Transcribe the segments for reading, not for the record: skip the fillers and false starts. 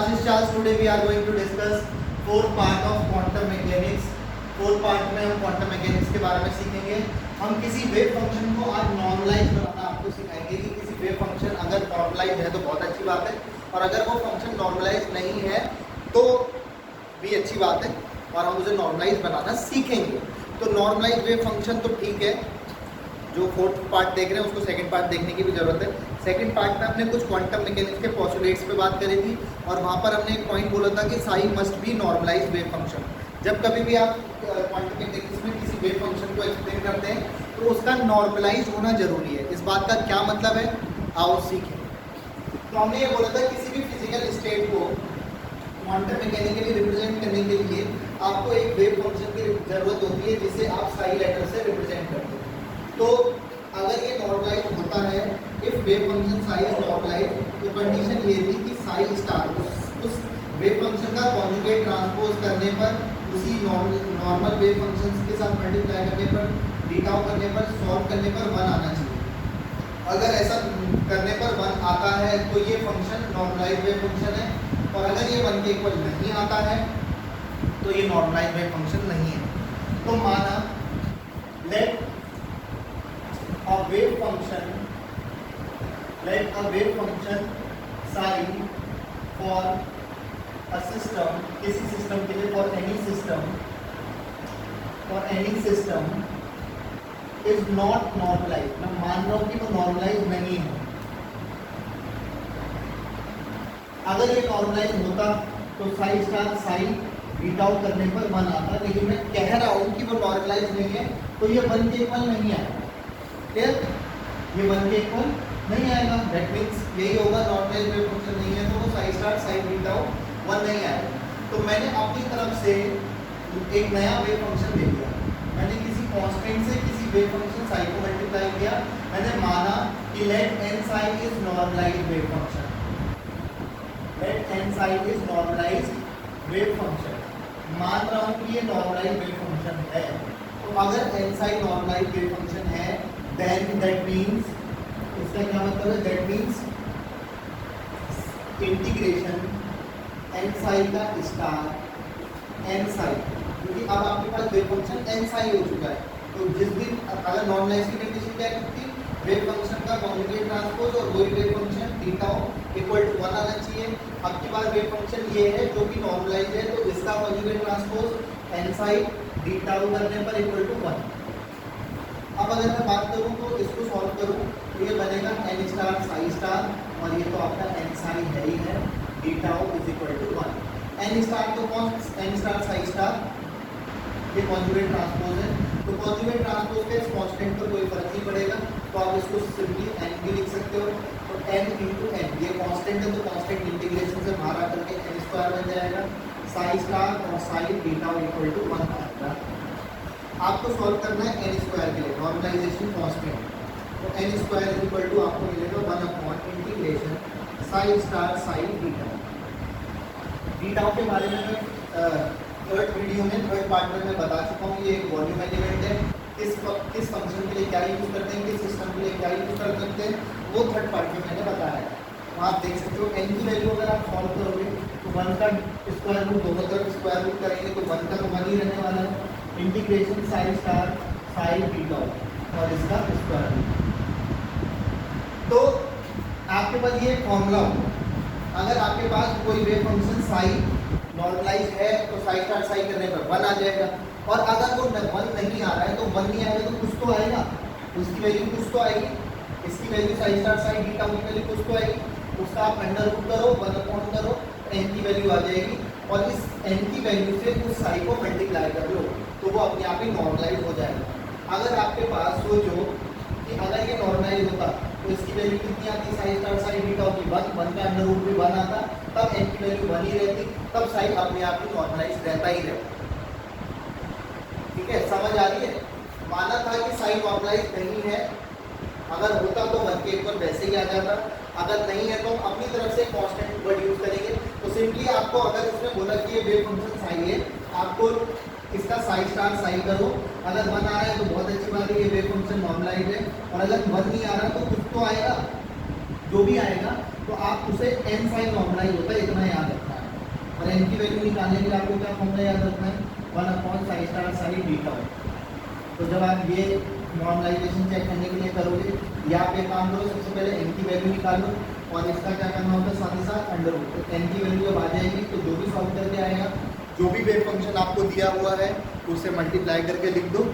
Class is Charles. Today we are going to discuss fourth part of quantum mechanics. Fourth part में हम quantum mechanics के बारे में सीखेंगे। हम किसी वेव फंक्शन को आज नॉर्मलाइज बनाना आपको सिखाएंगे कि किसी वेव फंक्शन अगर नॉर्मलाइज है तो बहुत अच्छी बात है, और अगर वो फंक्शन नॉर्मलाइज नहीं है तो भी अच्छी बात है, और हम उसे नॉर्मलाइज बनाना सीखेंगे। तो नॉर्मलाइज वेव फंक्शन तो ठीक है, जो फोर्थ पार्ट देख रहे हैं उसको सेकंड पार्ट देखने की भी ज़रूरत है। सेकंड पार्ट में हमने कुछ क्वांटम मैकेनिक्स के पोस्टुलेट्स पे बात करी थी, और वहाँ पर हमने एक पॉइंट बोला था कि psi must be normalise wave function. जब कभी भी आप क्वांटम मैकेनिक्स में किसी वेव फंक्शन को एक्सप्लेन करते हैं तो उसका नॉर्मलाइज होना जरूरी है। इस बात का क्या मतलब है, आओ सीखें। तो हमने ये बोला था किसी भी फिजिकल स्टेट को क्वांटम मैकेनिकली रिप्रेजेंट करने के लिए आपको एक वेव फंक्शन की ज़रूरत होती है जिसे आप साई लेटर से रिप्रेजेंट करते हैं। तो अगर ये नॉर्मलाइज होता है, if wave function psi is normalise, तो कंडीशन ये थी कि साई स्टार उस वेव फंक्शन का कॉन्जुगेट ट्रांसपोज करने पर, उसी नॉर्मल वेव फंक्शन के साथ मल्टीप्लाई करने पर, डिटाउ करने पर, सॉल्व करने पर 1 आना चाहिए। अगर ऐसा करने पर 1 आता है तो ये फंक्शन नॉर्मलाइज वेव फंक्शन है, और अगर ये 1 के इक्वल नहीं आता है तो ये नॉर्मलाइज वेव फंक्शन नहीं है। तो माना let a wave function psi for a system, किसी सिस्टम के लिए, for any system is not normalized। मैं मान रहा हूँ कि वो नॉर्मलाइज नहीं है। अगर ये नॉर्मलाइज होता तो psi star psi beat out करने पर 1 आता, लेकिन मैं कह रहा हूँ कि वो नॉर्मलाइज नहीं है तो ये 1 के इक्वल नहीं आएगा। क्लियर? ये 1 के इक्वल नहीं आएगा, दैट मीन्स यही होगा, नॉर्मलाइज वेव फंक्शन नहीं है तो वो psi star psi beat out 1 नहीं आएगा। तो मैंने अपनी तरफ से एक नया वेव फंक्शन दे दिया। मैंने किसी कांस्टेंट से किसी वेव फंक्शन साई को मल्टीप्लाई किया। मैंने माना कि let n psi is normalise wave function, let n psi is normalise wave function. मान रहा हूँ कि ये नॉर्मलाइज वेव फंक्शन है। तो अगर n psi normalise wave function है, then that means, इसका क्या मतलब है, that means integration n psi का स्टार एन साई, क्योंकि अब आपके पास वेव फंक्शन एन साई हो चुका है। तो जिस दिन अगर नॉर्मलाइज की कंडीशन क्या थी, वेव फंक्शन का कॉन्जुगेट ट्रांसपोज और वही wave function theta equal to 1 आना चाहिए। अब की बार वेव फंक्शन ये है जो कि नॉर्मलाइज है, तो इसका conjugate transpose n psi theta करने पर इक्वल टू 1। अब अगर मैं बात करूँ तो इसको सॉल्व करूँ तो ये बनेगा एन स्टार साई स्टार, और ये तो आपका एन साई है ही है, beta is equal to 1। N star तो कौन, एन स्टार साई स्टार, ये कॉन्जुगेट ट्रांसपोज है। तो कॉन्जुगेट ट्रांसपोज के इस कांस्टेंट पर कोई फर्क नहीं पड़ेगा, तो आप इसको सिंपली एन भी लिख सकते हो। तो एन इंटू एन, ये कांस्टेंट है तो कांस्टेंट इंटीग्रेशन से बाहर आकर के एन स्क्वायर बन जाएगा, साई स्टार और साई बीटा इक्वल टू 1 आएगा। आपको सॉल्व करना है एन स्क्वायर के लिए, नॉर्मलाइजेशन कांस्टेंट। तो एन स्क्वायर इक्वल टू आपको मिलेगा 1/इंटीग्रेशन psi star psi beta. Beta के बारे में मैं थर्ड वीडियो में, थर्ड पार्ट में मैं बता चुका हूँ। ये एक वॉल्यूम एलिमेंट है, किस फंक्शन के लिए क्या यूज़ करते हैं, किस सिस्टम के लिए क्या यूज़ कर सकते हैं, वो थर्ड पार्ट में मैंने बताया है। तो आप देख सकते हो एन की वैल्यू अगर आप सॉल्व करोगे तो 1 का स्क्वायर रूट, दोनों तरफ स्क्वायर रूट करेंगे तो 1 का तो 1 ही रहने वाला है, integration Sai star psi beta और इसका स्क्वायर रूट। तो आपके पास ये फॉर्मूला हो, अगर आपके पास कोई वेव फंक्शन साई नॉर्मलाइज है तो साई स्टार साई करने पर 1 आ जाएगा, और अगर वो 1 नहीं आ रहा है तो 1 नहीं आएगा तो कुछ तो आएगा, उसकी वैल्यू कुछ तो आएगी। इसकी value Sai star psi beta की वैल्यू कुछ तो आएगी, उसका आप अंडर रूट करो, 1 करो, एन की वैल्यू आ जाएगी, और इस एन की वैल्यू से उस साई को मल्टीप्लाई कर लो तो वो अपने आप ही नॉर्मलाइज हो जाएगा। अगर आपके पास सोचो कि अगर ये नॉर्मलाइज होता तो इसकी वैल्यू कितनी आती, साई स्टार साई बीटा की 1 का अंडर रूट भी 1 आता, तब एन की वैल्यू 1 ही रहती, तब साई अपने आप ही नॉर्मलाइज रहता ही रहता। ठीक है, समझ आ रही है? माना था कि साई नॉर्मलाइज नहीं है, अगर होता तो 1 के ऊपर वैसे ही आ जाता, अगर नहीं है तो अपनी तरफ से कांस्टेंट वर्ड यूज करेंगे। तो सिंपली आपको अगर इसमें बोला कि ये वेव फंक्शन साई है, आपको इसका साई स्टार साई करो, अगर 1 आ रहा है तो बहुत अच्छी बात है, ये वेव फंक्शन नॉर्मलाइज है, और अगर 1 नहीं आ रहा तो कुछ तो आएगा, जो भी आएगा तो आप उसे एन साई नॉर्मलाइज होता है, इतना याद रखना है। और n की वैल्यू निकालने के लिए आपको क्या फॉर्मूला याद रखना है, 1/साई स्टार साई बीटा। तो जब आप ये नॉर्मलाइजेशन चेक करने के लिए करोगे, या आप एक काम करो, सबसे पहले n की वैल्यू निकालो और इसका क्या करना होता है साथ ही साथ अंडर रूट। तो n की वैल्यू जब आ जाएगी तो जो भी सॉल्व करके आएगा, जो भी वेव फंक्शन आपको दिया हुआ है उससे मल्टीप्लाई करके लिख दो,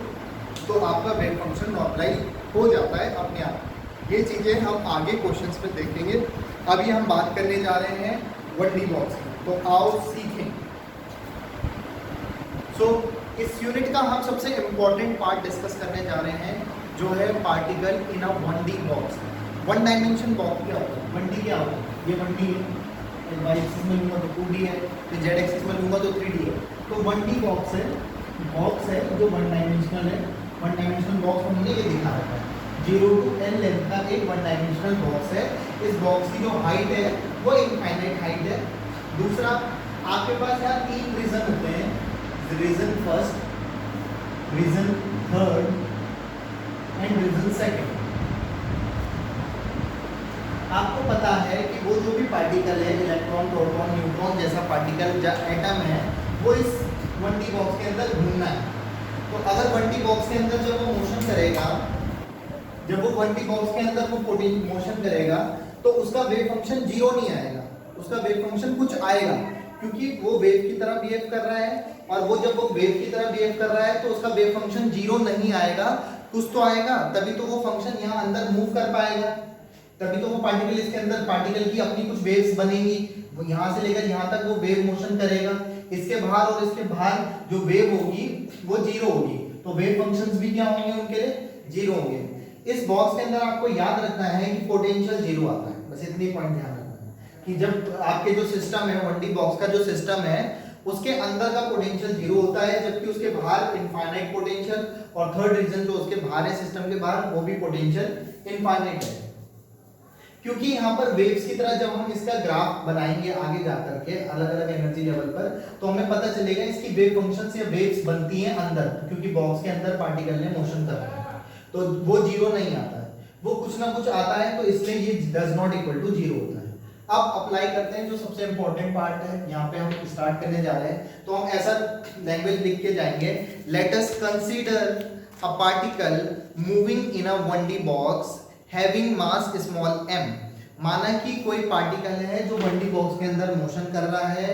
तो आपका वेव फंक्शन नॉर्मलाइज हो जाता है अपने आप। ये चीज़ें हम आगे क्वेश्चंस में देखेंगे। अभी हम बात करने जा रहे हैं 1D बॉक्स की, तो आओ सीखें। सो इस यूनिट का हम सबसे इम्पॉर्टेंट पार्ट डिस्कस करने जा रहे हैं, जो है particle in a 1D box. 1 dimension box क्या होता है, 1D क्या होता है, ये 1D है, y एक्सिस में लूँगा तो 2D है, फिर z एक्सिस में लूँगा तो 3D है। तो 1D बॉक्स है जो 1 डायमेंशनल है। 1 डायमेंशनल बॉक्स हमने ये दिखा रखा है, 0 to n लेंथ का एक 1 डायमेंशनल बॉक्स है। इस बॉक्स की जो हाइट है वो इनफाइनाइट हाइट है। दूसरा, आपके पास यहाँ 3 रीजन होते हैं, region first, region third and region second. आपको पता है कि वो जो भी पार्टिकल है, इलेक्ट्रॉन, प्रोटॉन, न्यूट्रॉन जैसा पार्टिकल या एटम है, वो इस 1D बॉक्स के अंदर घूमना है। तो अगर 1D बॉक्स के अंदर जब वो मोशन करेगा, जब वो 1D बॉक्स के अंदर वो मोशन करेगा, तो उसका वेव फंक्शन जीरो नहीं आएगा, उसका वेव फंक्शन कुछ आएगा, क्योंकि वो वेव की तरह बिहेव कर रहा है। और वो जब वो वेव की तरह बिहेव कर रहा है तो उसका वेव फंक्शन जीरो नहीं आएगा, कुछ तो आएगा, तभी तो वो फंक्शन यहाँ अंदर मूव कर पाएगा, तभी तो वो पार्टिकल इसके अंदर, पार्टिकल की अपनी कुछ वेव्स बनेंगी, वो यहाँ से लेकर यहाँ तक वो वेव मोशन करेगा। इसके बाहर और इसके बाहर जो वेव होगी वो जीरो होगी, तो वेव फंक्शंस भी क्या होंगे, उनके लिए जीरो होंगे। इस बॉक्स के अंदर आपको याद रखना है कि पोटेंशियल जीरो आता है, बस इतनी पॉइंट ध्यान रखना है कि जब आपके जो सिस्टम है 1D बॉक्स का जो सिस्टम है उसके अंदर का पोटेंशियल जीरो होता है, जबकि उसके बाहर इनफाइनाइट पोटेंशियल, और थर्ड रीजन जो उसके बाहर है सिस्टम के बाहर, वो भी पोटेंशियल इनफाइनाइट है। क्योंकि यहाँ पर वेव्स की तरह जब हम इसका ग्राफ बनाएंगे आगे जाकर के अलग अलग एनर्जी लेवल पर, तो हमें पता चलेगा इसकी वेव फंक्शंस या वेव्स बनती हैं अंदर, क्योंकि बॉक्स के अंदर पार्टिकल ने मोशन कर रहा है, तो वो जीरो नहीं आता है, वो कुछ ना कुछ आता है, तो इसलिए ये does not equal to zero होता है। अब अप्लाई करते हैं जो सबसे इंपॉर्टेंट पार्ट है, यहाँ पे हम स्टार्ट करने जा रहे हैं। तो हम ऐसा लैंग्वेज लिख के जाएंगे, let us consider a particle moving in a 1D box having mass small m। माना कि कोई पार्टिकल है जो 1D बॉक्स के अंदर मोशन कर रहा है,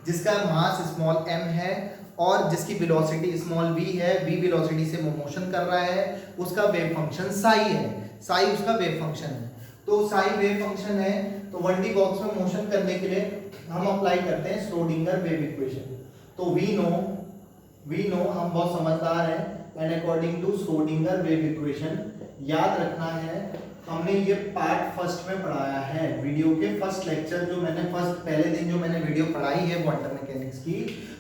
जिसका मास स्मॉल m है और जिसकी वेलोसिटी स्मॉल v है, v वेलोसिटी से वो मोशन कर रहा है, उसका वेव फंक्शन साई है, साई उसका वेव फंक्शन है। तो साई वेव फंक्शन है, तो 1D बॉक्स में मोशन करने के लिए हम अप्लाई करते हैं श्रोडिंगर वेव इक्वेशन। तो वी नो हम बहुत समझदार हैं, and according to Schrodinger wave equation, याद रखना है, हमने ये पार्ट फर्स्ट में पढ़ाया है, वीडियो के फर्स्ट लेक्चर जो मैंने पहले दिन जो मैंने वीडियो पढ़ाई है क्वांटम मैकेनिक्स की,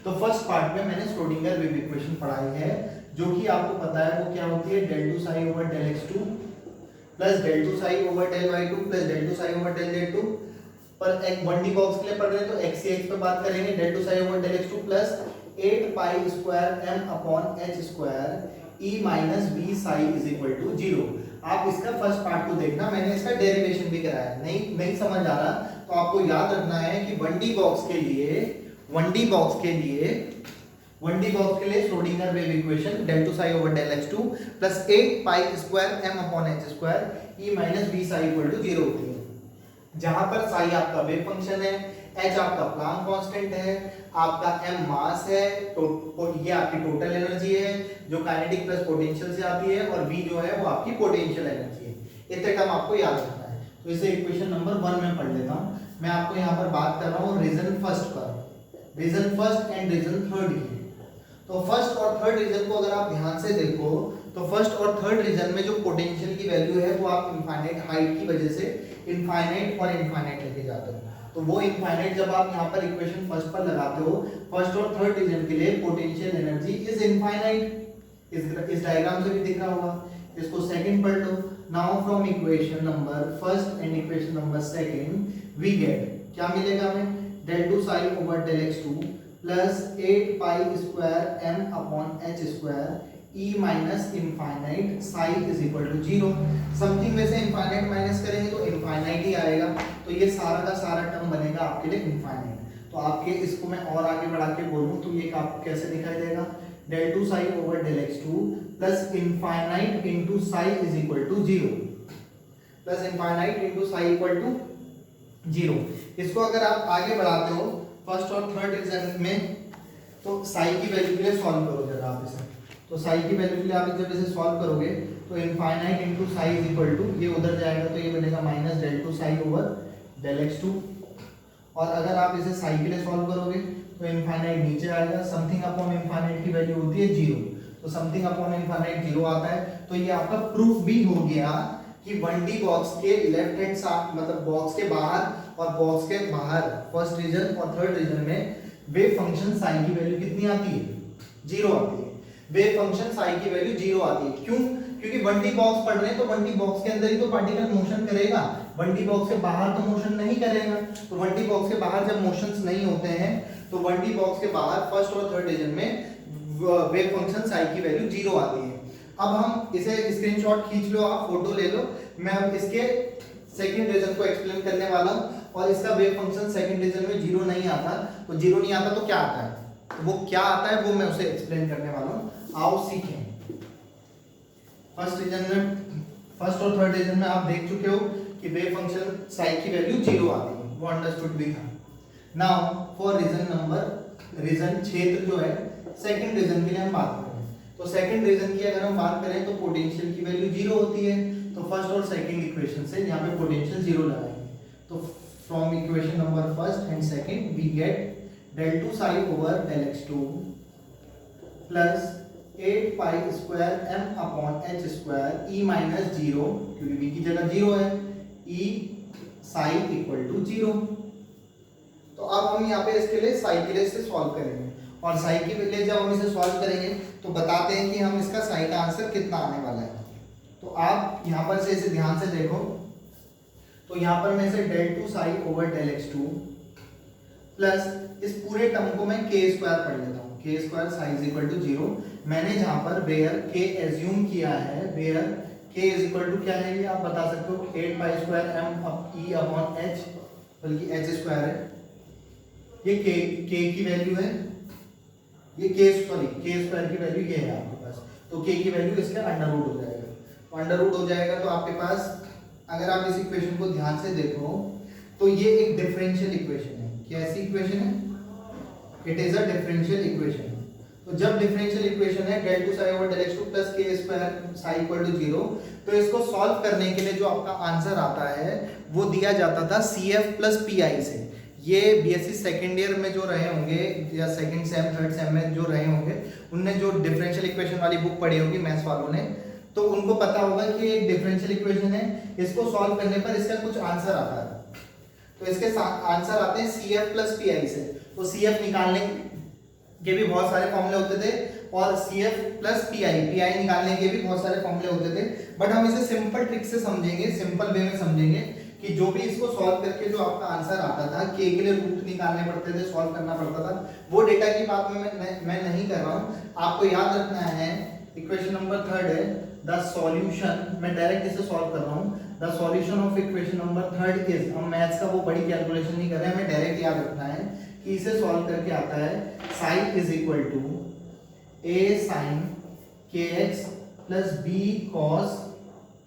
तो फर्स्ट पार्ट में मैंने श्रोडिंगर वेव इक्वेशन पढ़ाई है, जो कि आपको पता है वो क्या होती है, del 2 psi over del x2 plus del 2 psi over del y2 plus del 2 psi over del z2। पर एक 1D बॉक्स के लिए पढ़ रहे हैं तो x से x पे बात करेंगे, del 2 psi over del x2 plus 8 pi square m upon h square e minus v psi is equal to 0। आप इसका फर्स्ट पार्ट को देखना, मैंने इसका डेरिवेशन भी कराया है, नहीं समझ आ रहा तो आपको याद रखना है कि 1D बॉक्स के लिए Schrodinger wave equation del 2 psi over del x2 plus 8 pi square m upon h square e minus v psi equal to 0 होती है, जहां पर psi आपका वेव फंक्शन है, h आपका प्लांक कांस्टेंट है, आपका m मास है, तो ये आपकी टोटल एनर्जी है जो काइनेटिक प्लस पोटेंशियल से आती है, और v जो है वो आपकी पोटेंशियल एनर्जी है। इतने टर्म आपको याद रखना है। तो इसे इक्वेशन नंबर 1 में पढ़ लेता हूँ। मैं आपको यहाँ पर बात कर रहा हूँ region first and region third की। तो फर्स्ट और थर्ड रीजन को अगर आप ध्यान से देखो, तो फर्स्ट और थर्ड रीजन में जो पोटेंशियल की वैल्यू है वो आप इनफाइनाइट हाइट की वजह से इनफाइनाइट और इनफाइनाइट लेके जाते हो। तो वो इनफाइनाइट जब आप यहाँ पर इक्वेशन फर्स्ट पर लगाते हो, फर्स्ट और थर्ड रीजन के लिए पोटेंशियल एनर्जी इज इनफाइनाइट, इस डायग्राम से भी दिख रहा होगा। इसको सेकंड पढ़ लो। Now from equation number first and equation number second we get, क्या मिलेगा हमें, del 2 psi over del x2 plus 8 pi square m upon h square e minus infinite psi is equal to 0। Something में से infinite minus करेंगे तो infinite ही आएगा, तो ये सारा का सारा टर्म बनेगा आपके लिए इनफाइनाइट। तो आपके इसको मैं और आगे बढ़ा के बोलूँ तो ये आपको कैसे दिखाई देगा, del 2 psi over del x2 plus infinite into psi is equal to 0, plus infinite into psi equal to 0। इसको अगर आप आगे बढ़ाते हो फर्स्ट और थर्ड रीजन में, तो साई की वैल्यू के लिए सॉल्व करो जरा आप इसे। तो साई की वैल्यू के लिए आप जब इसे सॉल्व करोगे तो infinite into psi is equal to, ये उधर जाएगा तो ये बनेगा minus del 2 psi over del x2। और अगर आप इसे साई के लिए सॉल्व करोगे तो इनफाइनाइट नीचे आएगा, समथिंग अपॉन इनफाइनाइट की वैल्यू होती है 0, तो समथिंग अपॉन इनफाइनाइट 0 आता है। तो ये आपका प्रूफ भी हो गया कि 1D बॉक्स के लेफ्ट हैंड साइड मतलब बॉक्स के बाहर और बॉक्स के बाहर फर्स्ट रीजन और थर्ड रीजन में वेव फंक्शन साई की वैल्यू कितनी आती है, 0 आती है। वेव फंक्शन साई की वैल्यू 0 आती है, क्यों? क्योंकि 1D बॉक्स पढ़ रहे हैं तो 1D बॉक्स के अंदर ही तो पार्टिकल मोशन करेगा, 1D बॉक्स के बाहर तो मोशन नहीं करेगा। तो 1D बॉक्स के बाहर जब मोशंस नहीं होते हैं तो 1D बॉक्स के बाहर फर्स्ट और थर्ड रीजन में वेव फंक्शन साई की वैल्यू 0 आती है। अब हम इसे स्क्रीनशॉट खींच लो, आप फोटो ले लो, मैं अब इसके सेकंड रीजन को एक्सप्लेन करने वाला हूं। और इसका वेव फंक्शन सेकंड रीजन में 0 नहीं आता, तो 0 नहीं आता तो क्या आता है, तो वो क्या आता है वो मैं उसे एक्सप्लेन करने वाला हूं, आओ सीखें। फर्स्ट रीजन में, फर्स्ट और थर्ड रीजन में आप देख चुके हो कि वेव फंक्शन साई की वैल्यू 0 आती है, वो अंडरस्टूड भी था। Now for region number, region क्षेत्र जो है सेकंड रीजन के लिए हम बात करें, तो सेकंड रीजन की अगर हम बात करें तो पोटेंशियल की वैल्यू 0 होती है। तो फर्स्ट और सेकंड इक्वेशन से यहाँ पे पोटेंशियल 0 लगाएंगे, तो from equation number first and second we get del 2 psi over del x2 plus 8 pi square m upon h square e minus 0, क्योंकि v की जगह 0 है, e psi इक्वल टू 0। तो अब हम यहाँ पे इसके लिए साई के लिए इसे सॉल्व करेंगे, और साई के लिए जब हम इसे सॉल्व करेंगे तो बताते हैं कि हम इसका साई का आंसर कितना आने वाला है। तो आप यहाँ पर से इसे ध्यान से देखो, तो यहाँ पर मैं इसे del 2 psi over del x2 plus इस पूरे टर्म को मैं k स्क्वायर पढ़ लेता हूँ, k square psi is equal to 0। मैंने जहाँ पर वेयर k एज्यूम किया है, where k is equal to क्या है ये आप बता सकते हो, 8 pi square m e upon h, बल्कि h स्क्वायर है, ये k की वैल्यू है, ये k स्क्वायर की वैल्यू ये है आपके पास, तो k की वैल्यू इसका अंडर रूट हो जाएगा। तो अंडर रूट हो जाएगा तो आपके पास, अगर आप इस इक्वेशन को ध्यान से देखो तो ये एक डिफरेंशियल इक्वेशन है। कैसी इक्वेशन है? It is a differential equation. तो जब डिफरेंशियल इक्वेशन है del 2 psi over del x2 plus k square psi equal to 0, तो इसको सॉल्व करने के लिए जो आपका आंसर आता है वो दिया जाता था CF प्लस PI से। ये बीएससी सेकेंड ईयर में जो रहे होंगे या सेकंड सेम थर्ड सेम में जो रहे होंगे, उनने जो डिफरेंशियल इक्वेशन वाली बुक पढ़ी होगी मैथ्स वालों ने, तो उनको पता होगा कि एक डिफरेंशियल इक्वेशन है, इसको सॉल्व करने पर इसका कुछ आंसर आता है। तो इसके आंसर आते हैं CF प्लस PI से। तो CF निकालने के भी बहुत सारे फॉर्मूले होते थे और CF प्लस PI निकालने के भी बहुत सारे फॉर्मूले होते थे, बट हम इसे सिंपल ट्रिक से समझेंगे, सिंपल वे में समझेंगे कि जो भी इसको सॉल्व करके जो आपका आंसर आता था, k के लिए रूट निकालने पड़ते थे, सॉल्व करना पड़ता था, वो डेटा की बात मैं नहीं कर रहा हूँ। आपको याद रखना है इक्वेशन नंबर थर्ड है द सॉल्यूशन, मैं डायरेक्ट इसे सॉल्व कर रहा हूँ, the solution of equation number third is, हम मैथ्स का वो बड़ी कैलकुलेशन नहीं कर रहे हैं, हमें डायरेक्ट याद रखना है कि इसे सॉल्व करके आता है psi is equal to a sin kx plus b cos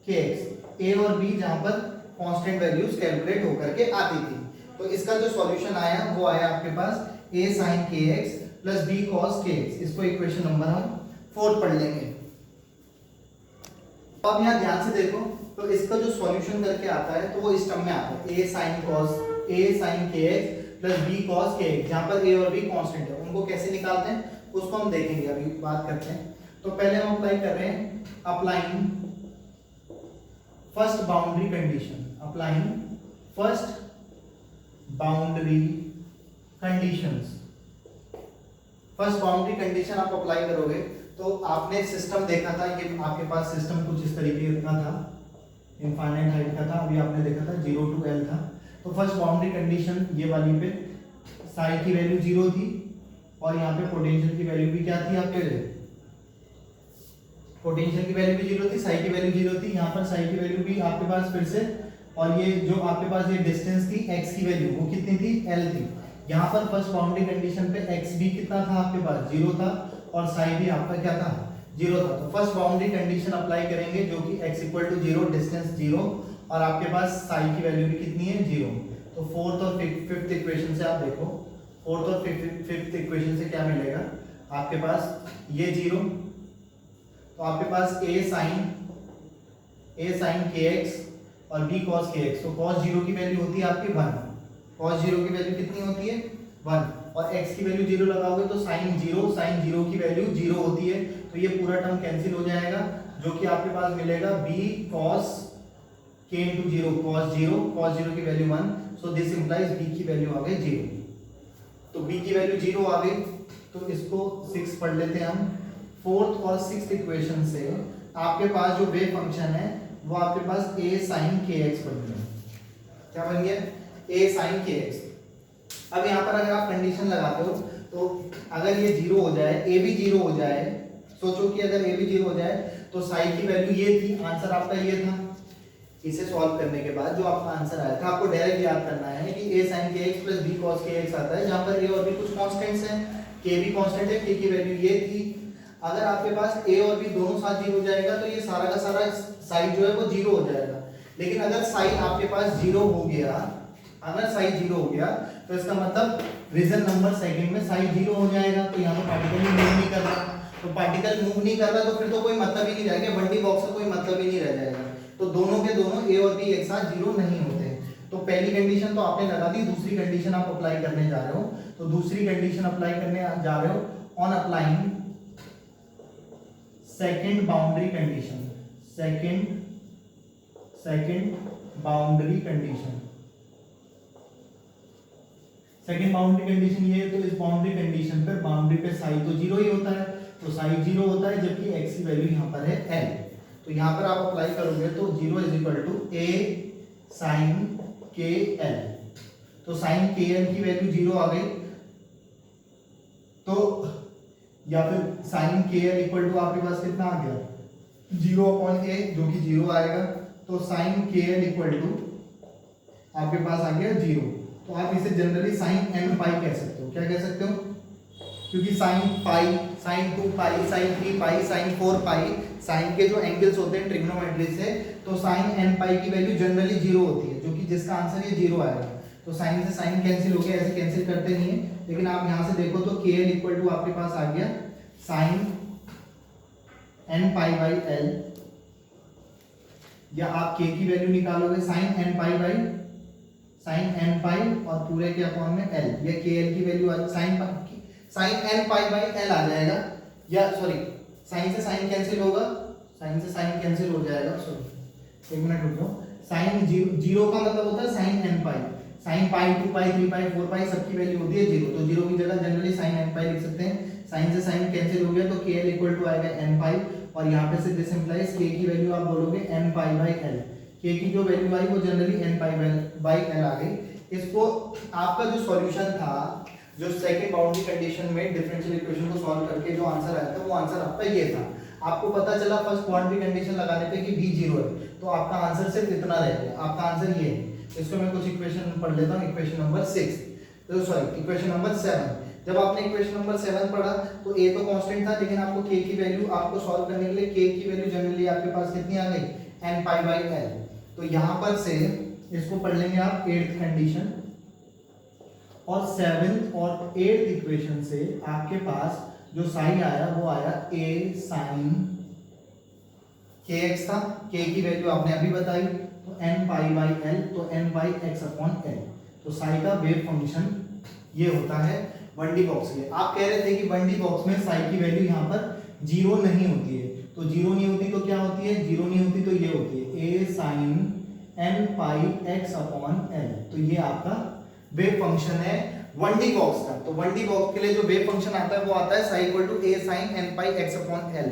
kx, a और b जहां पर कांस्टेंट वैल्यूज कैलकुलेट होकर के आती थी। तो इसका जो सॉल्यूशन आया वो आया आपके पास a sin kx plus b cos kx, इसको इक्वेशन नंबर हम 4 पढ़ लेंगे। अब यहाँ ध्यान से देखो, तो इसका जो सॉल्यूशन करके आता है तो वो इस टर्म में आता है a sin kx plus b cos kx, जहां पर a और b कांस्टेंट है, उनको कैसे निकालते हैं उसको हम देखेंगे, अभी बात करते हैं। तो पहले हम अप्लाई कर रहे हैं, applying first boundary condition, applying first boundary conditions. First boundary condition आप अप्लाई करोगे तो आपने सिस्टम देखा था, ये आपके पास सिस्टम कुछ इस तरीके का था, इनफाइनाइट हाइट का था, अभी आपने देखा था 0 to L था। तो फर्स्ट बाउंड्री कंडीशन ये वाली पे साई की वैल्यू 0 थी और यहाँ पे पोटेंशियल की वैल्यू भी क्या थी आपके लिए, पोटेंशियल की वैल्यू भी 0 थी, साई की वैल्यू 0 थी। यहाँ पर साई की वैल्यू भी आपके पास फिर से और ये जो आपके पास ये डिस्टेंस थी x की वैल्यू वो कितनी थी l थी। यहाँ पर फर्स्ट बाउंड्री कंडीशन पे x भी कितना था आपके पास 0 था और साई भी आपका क्या था 0 था। तो फर्स्ट बाउंड्री कंडीशन अप्लाई करेंगे जो कि x इक्वल टू 0 डिस्टेंस 0 और आपके पास साई की वैल्यू भी कितनी है 0। तो फोर्थ और फिफ्थ इक्वेशन से आप देखो, फोर्थ और फिफ्थ इक्वेशन से क्या मिलेगा आपके पास ये 0, तो आपके पास a sin kx और b cos kx। तो cos 0 की वैल्यू होती है आपकी 1, cos 0 की वैल्यू कितनी होती है 1 और x की वैल्यू 0 लगाओगे तो sin 0 की वैल्यू 0 होती है। तो ये पूरा टर्म कैंसिल हो जाएगा जो कि आपके पास मिलेगा b cos k into 0 cos 0 की value 1। So this implies b की वैल्यू आ गई 0। तो b की वैल्यू 0 आ गई, तो इसको 6 पढ़ लेते हैं हम। फोर्थ और सिक्स्थ इक्वेशन से आपके पास जो वेव फंक्शन है वो आपके पास a sin kx बन गया। क्या बन गया a sin kx। अब यहाँ पर अगर आप कंडीशन लगाते हो तो अगर ये 0 हो जाए a भी 0 हो जाए, सोचो कि अगर a भी 0 हो जाए तो साई की वैल्यू ये थी, आंसर आपका ये था। इसे सॉल्व करने के बाद जो आपका आंसर आया था आपको डायरेक्ट याद करना है कि a sin kx plus b cos kx आता है, जहाँ पर a और b कुछ कांस्टेंट्स हैं, k भी कांस्टेंट है, k की वैल्यू ये थी। अगर आपके पास a और b दोनों साथ 0 हो जाएगा तो ये सारा का सारा साई जो है वो 0 हो जाएगा। लेकिन अगर साई आपके पास 0 हो गया, अगर साई 0 हो गया तो इसका मतलब रीजन नंबर सेकंड में साई 0 हो जाएगा। तो यहाँ पर पार्टिकल मूव नहीं कर रहा, तो पार्टिकल मूव नहीं कर रहा तो फिर तो कोई मतलब ही नहीं रहेगा, 1D बॉक्स का कोई मतलब ही नहीं रह जाएगा। तो दोनों के दोनों a और b एक साथ 0 नहीं होते। तो पहली कंडीशन तो आपने लगा दी, दूसरी कंडीशन आप अप्लाई करने जा रहे हो। तो दूसरी कंडीशन अप्लाई करने जा रहे हो on applying second boundary condition, second boundary condition. Second boundary condition ये है, तो इस बाउंड्री कंडीशन पर बाउंड्री पे साई तो 0 ही होता है, तो साई 0 होता है जबकि x की वैल्यू यहाँ पर है l। तो यहाँ पर आप अप्लाई करोगे तो 0 is equal to a sin kl। तो sin kl की वैल्यू 0 आ गई, तो या फिर sin kl इक्वल टू आपके पास कितना आ गया 0/a जो कि 0 आएगा। तो sin kl इक्वल टू आपके पास आ गया 0। तो आप इसे जनरली sin n पाई कह सकते हो। क्या कह सकते हो, क्योंकि sin पाई, sin 2 पाई, sin 3 पाई, sin 4 पाई साइन के जो एंगल्स होते हैं ट्रिग्नोमेट्री से, तो sin n पाई की वैल्यू जनरली 0 होती है, जो कि जिसका आंसर ये 0 आएगा। तो sin से sin कैंसिल हो गया, ऐसे कैंसिल करते नहीं है, लेकिन आप यहाँ से देखो तो kl इक्वल टू आपके पास आ गया sin n pi by l, या आप k की वैल्यू निकालोगे sin n पाई और पूरे के अपॉन में l, या kl की value sin n pi by l आ जाएगा, या सॉरी साइन से साइन कैंसिल होगा, साइन से साइन कैंसिल हो जाएगा, सॉरी एक मिनट रुक जाओ। साइन 0 का मतलब होता है साइन n पाई, साइन पाई 2 पाई 3 पाई 4 पाई सबकी वैल्यू होती है 0, तो 0 की जगह जनरली साइन n पाई लिख सकते हैं। साइन से साइन कैंसिल हो गया तो kl इक्वल टू आएगा n पाई, और यहाँ पे से दिस इंप्लाइज k की वैल्यू आप बोलोगे n pi by l। k की जो वैल्यू आई वो generally n pi by l आ गई। इसको आपका जो सॉल्यूशन था, जो सेकंड बाउंड्री कंडीशन में डिफरेंशियल इक्वेशन को सॉल्व करके जो आंसर आया था वो आंसर आपका ये था। आपको पता चला फर्स्ट बाउंड्री कंडीशन लगाने पे कि b 0 है, तो आपका आंसर सिर्फ इतना रहेगा, आपका आंसर ये है। इसको मैं कुछ इक्वेशन पढ़ लेता हूँ। इक्वेशन नंबर 6, तो सॉरी इक्वेशन नंबर 7। जब आपने इक्वेशन नंबर 7 पढ़ा तो a तो कांस्टेंट था, लेकिन आपको k की वैल्यू आपको सॉल्व करने के लिए k की वैल्यू जनरली आपके पास कितनी आ गई n पाई बाई l। तो यहाँ पर से इसको पढ़ लेंगे आप 8th कंडीशन, और 7th और 8th इक्वेशन से आपके पास जो साइन आया वो आया a sin kx था, k की वैल्यू आपने अभी बताई, तो n पाई बाई l, तो n by x upon l। तो साई का वेव फंक्शन ये होता है 1D बॉक्स के। आप कह रहे थे कि 1D बॉक्स में साई की वैल्यू यहाँ पर 0 नहीं होती है, तो 0 नहीं होती तो क्या होती है, 0 नहीं होती तो ये होती है a sin n pi x upon l। तो ये आपका वेव फंक्शन है 1D बॉक्स का। तो 1D बॉक्स के लिए जो वेव फंक्शन आता है वो आता है psi equal to a sin n pi x upon l।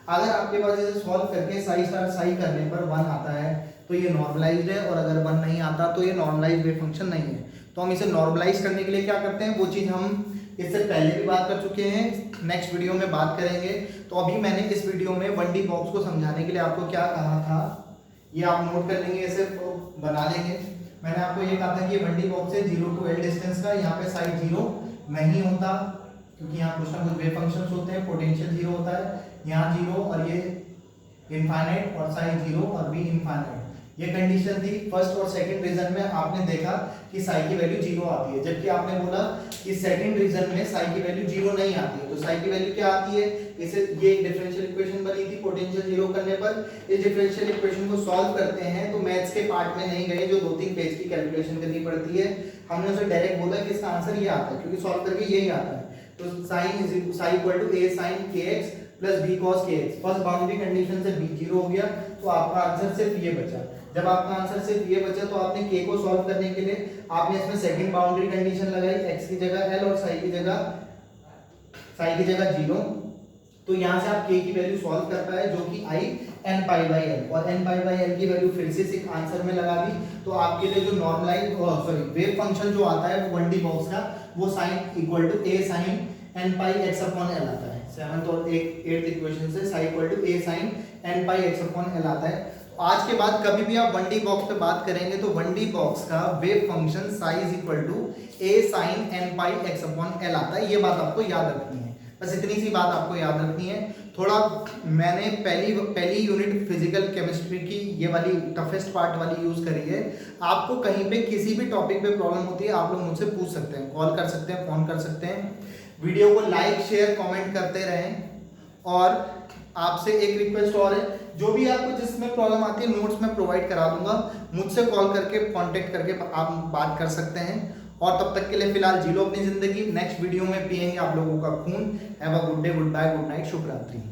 अगर आपके पास इसे सॉल्व करके साई स्टार साई करने पर 1 आता है तो ये नॉर्मलाइज्ड है, और अगर 1 नहीं आता तो ये नॉर्मलाइज्ड वेव फंक्शन नहीं है। तो हम इसे नॉर्मलाइज करने के लिए क्या करते हैं, वो चीज़ हम इससे पहले भी बात कर चुके हैं, नेक्स्ट वीडियो में बात करेंगे। तो अभी मैंने इस वीडियो में 1D बॉक्स को समझाने के लिए आपको क्या कहा था ये आप नोट कर लेंगे, ऐसे बना लेंगे। मैंने आपको ये कहा था कि 1D बॉक्स है 0 to L डिस्टेंस का, यहाँ पे साइड 0 नहीं होता क्योंकि यहाँ कुछ ना कुछ वेव फंक्शंस होते हैं, पोटेंशियल 0 होता है, यहाँ 0 और ये इनफाइनाइट और साइड 0 और भी इनफाइनाइट। ये कंडीशन थी फर्स्ट और सेकंड रीजन में। आपने देखा कि साई की वैल्यू 0 आती है, जबकि आपने बोला कि सेकंड रीजन में साई की वैल्यू 0 नहीं आती है। तो साई की वैल्यू क्या आती है, इसे ये एक डिफरेंशियल इक्वेशन बनी थी पोटेंशियल 0 करने पर। इस डिफरेंशियल इक्वेशन को सॉल्व करते हैं तो मैथ्स के पार्ट में नहीं गए, जो 2-3 पेज की कैलकुलेशन करनी पड़ती है। हमने उसे डायरेक्ट बोला कि इसका आंसर ये आता है, क्योंकि सॉल्व करके यही आता है। तो psi equal to a sin kx plus b cos kx। First boundary condition से b 0 हो गया, तो आपका आंसर सिर्फ ये बचा। जब आपका आंसर सिर्फ ये बचा तो आपने k को सॉल्व करने के लिए आपने इसमें सेकंड बाउंड्री कंडीशन लगाई, x की जगह l और साई की जगह 0। तो यहाँ से आप k की वैल्यू सॉल्व कर पाए, जो कि आई n पाई बाई l, और n पाई बाई l की वैल्यू फिर से आंसर में लगा दी। तो आपके लिए जो नॉर्मलाइज वेव फंक्शन जो आता है वो 1D बॉक्स का, वो psi equal to a sin n pi x upon l आता है। 7th और 8th इक्वेशन से psi equal to a sin n pi x upon l आता है। तो आज के बाद कभी भी आप 1D बॉक्स पे बात करेंगे तो 1D बॉक्स का wave function psi equal to a sin n pi x upon l आता है। ये बात आपको याद रखनी है, बस इतनी सी बात आपको याद रखनी है। थोड़ा मैंने पहली यूनिट फिजिकल केमिस्ट्री की ये वाली टफेस्ट पार्ट वाली यूज करी है। आपको कहीं पे किसी भी टॉपिक पे प्रॉब्लम होती है, आप लोग मुझसे पूछ सकते हैं, कॉल कर सकते हैं, फोन कर सकते हैं। वीडियो को लाइक शेयर कमेंट करते रहें। और आपसे एक रिक्वेस्ट और है, जो भी आपको जिसमें प्रॉब्लम आती है नोट्स में प्रोवाइड करा दूंगा, मुझसे कॉल करके कांटेक्ट करके आप बात कर सकते हैं। और तब तक के लिए फिलहाल जी लो अपनी जिंदगी। नेक्स्ट वीडियो में पिएंगे आप लोगों का खून। Have a good day, goodbye, good night, शुभ रात्रि।